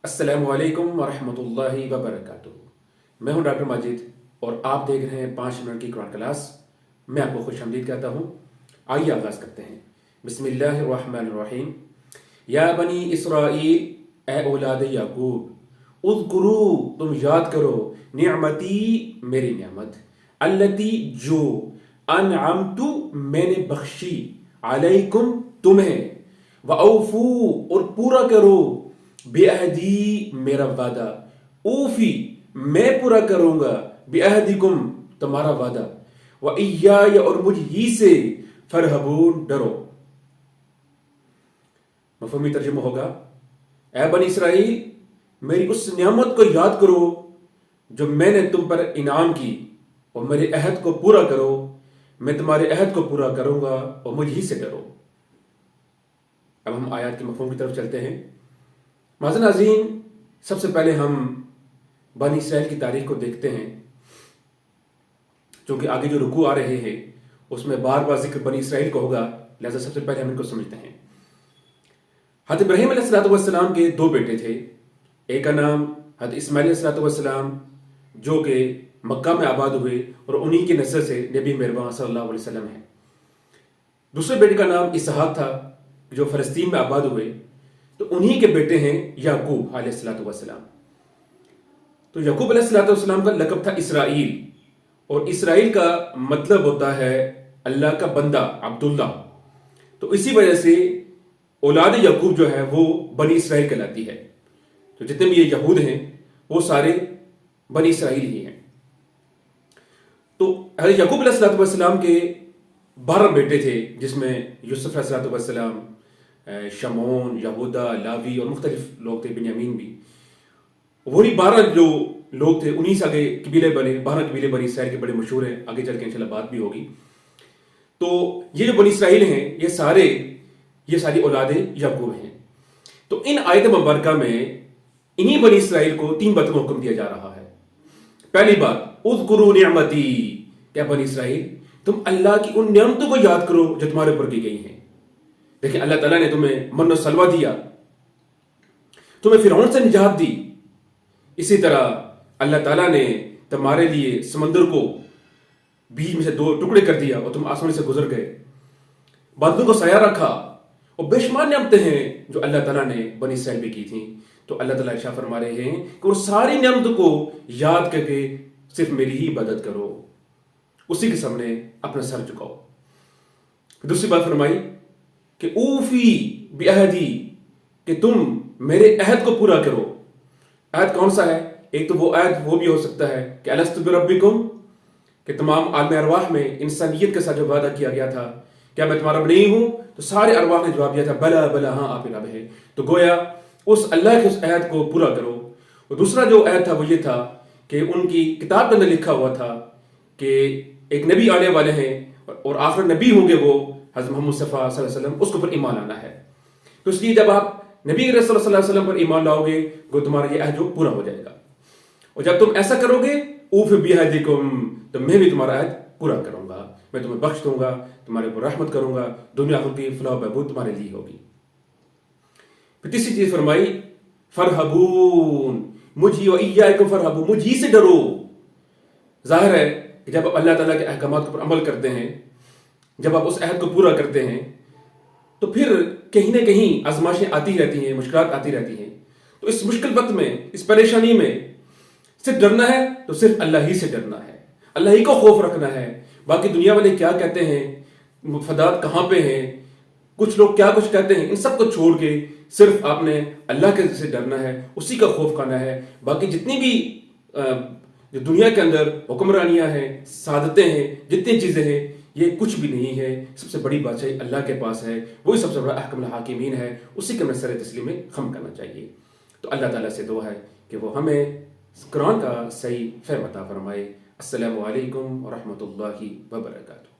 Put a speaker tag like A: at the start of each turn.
A: अस्सलाम वालेकुम वरहमतुल्लाहि वबरकातुहू। मैं हूं डॉक्टर माजिद और आप देख रहे हैं 5 मिनट की कुरान क्लास। मैं आपको खुशामदीद कहता हूं। आइए आगाज़ करते हैं। बिस्मिल्लाहिर्रहमानिर्रहीम। या बनी इसराइल, ए औलाद याकूब, उज़कुरू, तुम याद करो, निअमती, मेरी नियामत, अल्लती, जो, अनअमतु, मैंने बख्शी, अलैकुम, तुम्हें, व औफू, और पूरा करो, बेअहदी, मेरा वादा, ऊफी, मैं पूरा करूंगा, बेअहदिकुम, तुम्हारा वादा, व इय्याय, और मुझ ही से, फरहबून, डरो। मफ़हूमी तर्जुमा होगा, ए बनी इसराइल, मेरी उस नियामत को याद करो जो मैंने तुम पर इनाम की, और मेरे अहद को पूरा करो। मैं तुम्हारे अहद को पूरा करूंगा और मुझ ही से डरो। अब हम आयत के मफ़हूम की तरफ चलते हैं। माज़न नाज़रीन, सबसे पहले हम बनी इसराइल की तारीख को देखते हैं, क्योंकि आगे जो रुकू आ रहे हैं उसमें बार बार जिक्र बनी इसराइल को होगा, लिहाजा सबसे पहले हम इनको समझते हैं। हज़रत इब्राहीम अलैहिस्सलाम के 2 बेटे थे। एक का नाम हज़रत इस्माइल अलैहिस्सलाम, जो कि मक्का में आबाद हुए और उन्हीं के नस्ल से नबी मेहरबान सल्लल्लाहु अलैहि वसल्लम हैं। दूसरे बेटे का नाम इसहाक था, जो फ़लस्तीन में आबाद हुए, तो उन्हीं के बेटे हैं याकूब अलैहिस्सलाम। तो याकूब अलैहिस्सलाम का लक़ब था इसराइल, और इसराइल का मतलब होता है अल्लाह का बंदा, अब्दुल्ला। तो इसी वजह से औलाद याकूब जो है वो बनी इसराइल कहलाती है। तो जितने भी ये यहूद हैं वो सारे बनी इसराइल ही हैं। तो हज़रत याकूब अलैहिस्सलाम के 12 बेटे थे, जिसमें यूसुफ अलैहिस्सलाम, शमौन, यहूदा, लावी और मुख्तलिफ लोग थे, बिन्यामीन भी। वही 12 जो लोग थे, उन्हीं से आगे कबीले बने। 12 कबीले बनी इसराइल के बड़े मशहूर हैं, आगे चल के इंशाल्लाह बात भी होगी। तो ये जो बनी इसराइल हैं, ये सारी औलादे याकूब हैं। तो इन आयत मुबारका में इन्हीं बनी इसराइल को 3 बातों का हुक्म दिया जा रहा है। पहली बात, उज़कुरू निअमती, क्या बनी इसराइल, तुम अल्लाह की उन नियमतों को याद करो जो तुम्हारे ऊपर की गई हैं। देखिए, अल्लाह ताला ने तुम्हें मन और सलवा दिया, तुम्हें फिरौन से निजात दी। इसी तरह अल्लाह ताला ने तुम्हारे लिए समंदर को बीच में से 2 टुकड़े कर दिया और तुम आसमान से गुजर गए। बादलों को साया रखा, और बेशुमार नियमतें हैं जो अल्लाह ताला ने बनी इसराइल भी की थी। तो अल्लाह ताला इरशाद फरमा रहे हैं कि वो सारी नियमतों को याद करके सिर्फ मेरी ही इबादत करो, उसी के सामने अपना सर झुकाओ। दूसरी बात फरमाई कि ऊफी बिअहदी, कि तुम मेरे अहद को पूरा करो। अहद कौन सा है? एक तो वो अहद वो भी हो सकता है कि अलस्तु बिरब्बिकुम, कि तमाम आलम अरवाह में इंसानियत के साथ जो वादा किया गया था, क्या मैं तुम्हारा रब नहीं हूं? तो सारे अरवाह ने जवाब दिया था, बला बला, हाँ आप ही रब है। तो गोया उस अल्लाह के उस अहद को पूरा करो। और दूसरा जो अहद था वो ये था कि उनकी किताब के अंदर लिखा हुआ था कि एक नबी आने वाले हैं और आखिर नबी होंगे वो हज़रत मोहम्मद मुस्तफ़ा सल्लल्लाहु अलैहि वसल्लम, उसके ऊपर ईमान लाना है। तो इसलिए जब आप नबी सल्लल्लाहु अलैहि वसल्लम पर ईमान लाओगे तो तुम्हारा ये अहद पूरा हो जाएगा। और जब तुम ऐसा करोगे, ऊफ बिअहदिकुम, तो मैं भी तुम्हारा अहद पूरा करूंगा, मैं तुम्हें बख्श दूंगा, तुम्हारे ऊपर रहमत करूंगा, दुनिया आखिरत की फलाह बहबूद तुम्हारे लिए होगी। फिर तीसरी चीज फरमाई, फरहबून, मुझी व इय्याकुम फरहबू, मुझी से डरो। जाहिर है कि जब आप अल्लाह ताला के अहकामात के ऊपर अमल करते हैं, जब आप उस अहद को पूरा करते हैं, तो फिर कहीं ना कहीं आजमाइशें आती रहती हैं, मुश्किलात आती रहती हैं। तो इस मुश्किल वक्त में, इस परेशानी में सिर्फ डरना है तो सिर्फ अल्लाह ही से डरना है, अल्लाह ही को खौफ रखना है। बाकी दुनिया वाले क्या कहते हैं, मुफादात कहाँ पे हैं, कुछ लोग क्या कुछ कहते हैं, इन सब को छोड़ के सिर्फ आपने अल्लाह के से डरना है, उसी का खौफ खाना है। बाकी जितनी भी जो दुनिया के अंदर हुक्मरानियां हैं, सादतें हैं, जितनी चीजें हैं, ये कुछ भी नहीं है। सबसे बड़ी बादशाही अल्लाह के पास है, वही सबसे बड़ा अहकमुल हाकिमीन है, उसी के हमें सर तस्लीम में खम करना चाहिए। तो अल्लाह ताला से दुआ है कि वो हमें कुरान का सही फहम अता फरमाए। अस्सलामु अलैकुम व रहमतुल्लाहि व बरकातुहू।